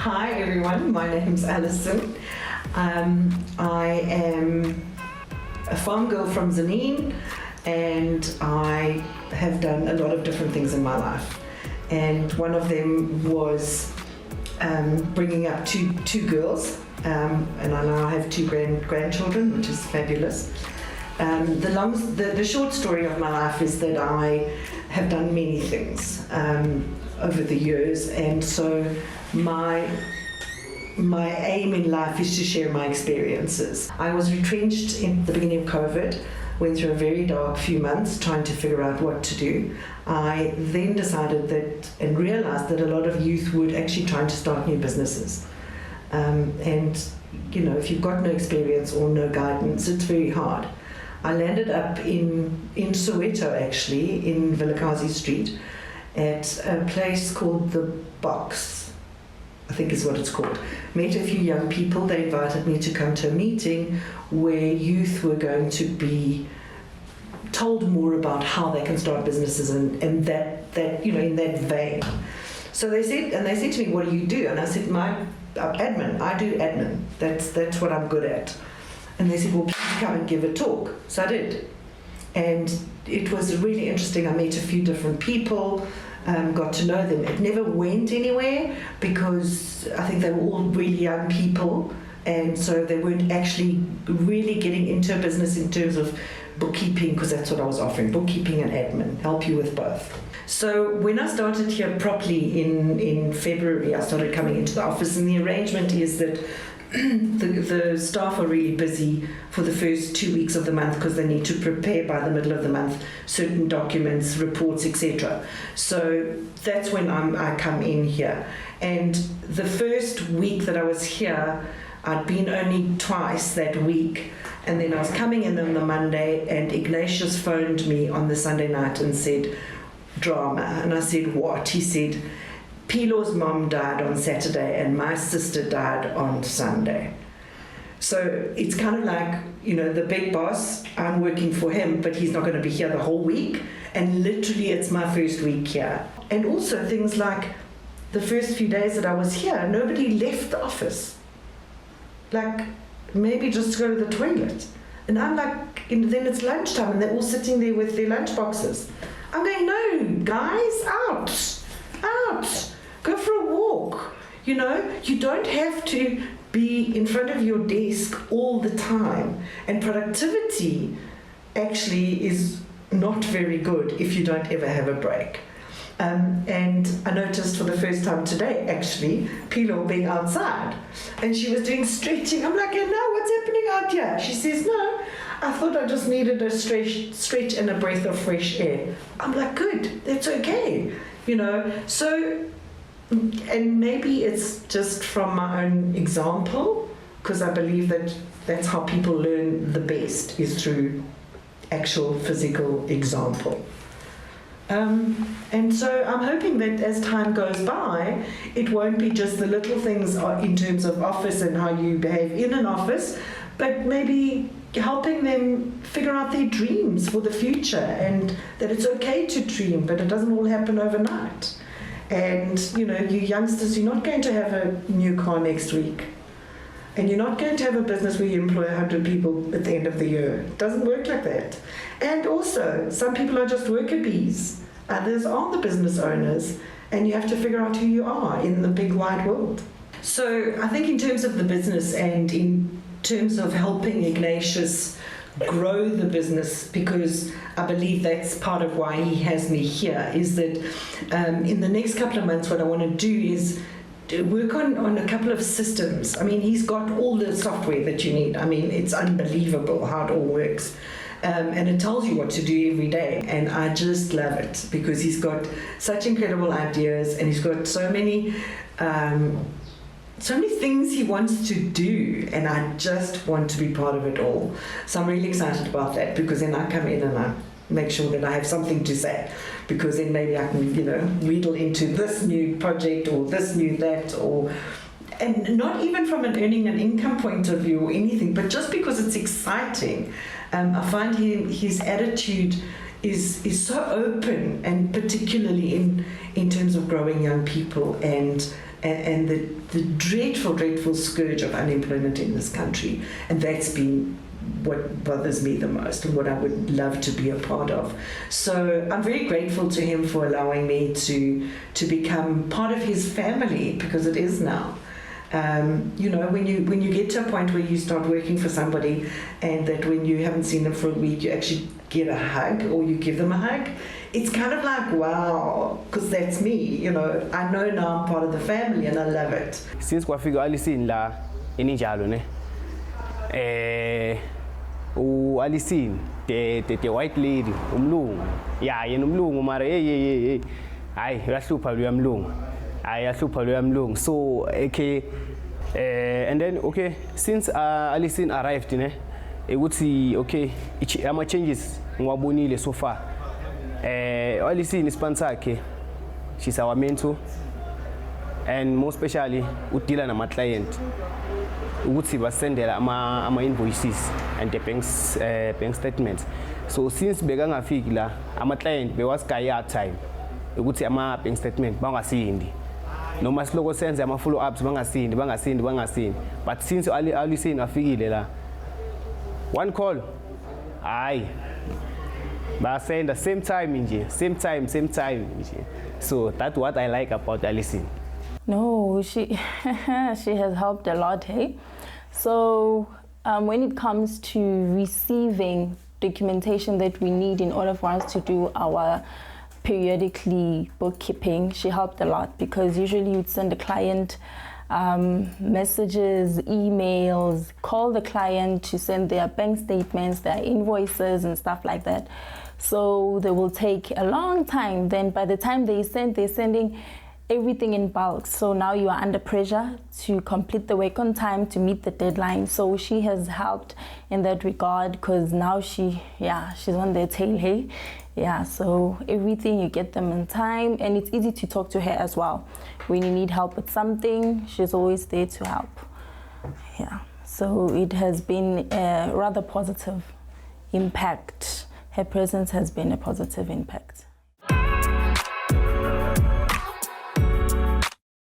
Hi everyone, my name's Alison. I am a farm girl from Zanin, and I have done a lot of different things in my life. And one of them was bringing up two girls, and I now have two grandchildren, which is fabulous. The short story of my life is that I have done many things over the years, and so my aim in life is to share my experiences. I was retrenched in the beginning of COVID, went through a very dark few months trying to figure out what to do. I then decided that and realized that a lot of youth would actually try to start new businesses. And you know, if you've got no experience or no guidance, it's very hard. I landed up in Soweto, actually, in Vilakazi Street, at a place called The Box, I think is what it's called. Met a few young people. They invited me to come to a meeting where youth were going to be told more about how they can start businesses and that you know, in that vein. So they said to me, "What do you do?" And I said, admin. I do admin. That's what I'm good at. And they said, "Well, please come and give a talk." So I did. And it was really interesting. I met a few different people, got to know them. It never went anywhere because I think they were all really young people, and so they weren't actually really getting into a business in terms of bookkeeping, because that's what I was offering, bookkeeping and admin, help you with both. So when I started here properly in February, I started coming into the office, and the arrangement is that the staff are really busy for the first 2 weeks of the month because they need to prepare by the middle of the month certain documents, reports, etc. So that's when I come in here. And the first week that I was here, I'd been only twice that week, and then I was coming in on the Monday, and Ignatius phoned me on the Sunday night and said, "Drama." And I said, "What?" He said, "Pilo's mom died on Saturday and my sister died on Sunday." So it's kind of like, you know, the big boss, I'm working for him, but he's not going to be here the whole week. And literally it's my first week here. And also things like the first few days that I was here, nobody left the office. Like maybe just to go to the toilet. And I'm like, then it's lunchtime and they're all sitting there with their lunch boxes. I'm going, "No, guys, out. Go for a walk." You know, you don't have to be in front of your desk all the time. And productivity actually is not very good if you don't ever have a break. And I noticed for the first time today, actually, Pilo being outside. And she was doing stretching. I'm like, "No, what's happening out here?" She says, "No, I thought I just needed a stretch and a breath of fresh air." I'm like, "Good, that's okay." You know, so, and maybe it's just from my own example, because I believe that that's how people learn the best, is through actual physical example. And so I'm hoping that as time goes by, it won't be just the little things in terms of office and how you behave in an office, but maybe helping them figure out their dreams for the future, and that it's okay to dream, but it doesn't all happen overnight. And, you know, you youngsters, you're not going to have a new car next week. And you're not going to have a business where you employ 100 people at the end of the year. It doesn't work like that. And also, some people are just worker bees. Others are the business owners. And you have to figure out who you are in the big wide world. So I think in terms of the business and in terms of helping Ignatius grow the business, because I believe that's part of why he has me here, is that in the next couple of months what I want to do is work on a couple of systems. I mean, he's got all the software that you need. I mean, it's unbelievable how it all works. And it tells you what to do every day. And I just love it because he's got such incredible ideas, and he's got so many things he wants to do, and I just want to be part of it all. So I'm really excited about that, because then I come in and I make sure that I have something to say, because then maybe I can, you know, wheedle into this new project or this new that, and not even from an earning an income point of view or anything, but just because it's exciting. I find his attitude is so open, and particularly in terms of growing young people and and the dreadful scourge of unemployment in this country. And that's been what bothers me the most and what I would love to be a part of. So I'm very grateful to him for allowing me to become part of his family, because it is now. You know, when you get to a point where you start working for somebody, and that when you haven't seen them for a week, you actually get a hug, or you give them a hug, it's kind of like, wow, because that's me, you know. I know now I'm part of the family, and I love it. Since kwafika Alison la Ninjalo ne, Alison the white lady umlungu, yeah, yena umlungu mara hayi yahlupha lo yamlungu, hayi yahlupha lo yamlungu. So okay, and then okay, since Alison arrived ne, ukuthi okay ama changes ngiwabonile so far. Alison isipani sakhe, she's our mentor, and more especially udila nama client ukuthi basendela ama invoices and the bank statements. So since bekangafiki la, ama client bewasigaya time ukuthi ama bank statement bangasindi, noma siloko senze ama follow ups bangasindi. But since Alison afikile la, one call, hayi basenda same time nje. So that's what I like about Alison. No, she she has helped a lot, hey? So when it comes to receiving documentation that we need in order for us to do our periodically bookkeeping, she helped a lot, because usually you'd send a client messages, emails, call the client to send their bank statements, their invoices and stuff like that. So they will take a long time. Then by the time they're sending everything in bulk. So now you are under pressure to complete the work on time, to meet the deadline. So she has helped in that regard, because now she's on their tail, hey? Yeah, so everything you get them in time, and it's easy to talk to her as well. When you need help with something, she's always there to help. Yeah, so it has been a rather positive impact. Her presence has been a positive impact.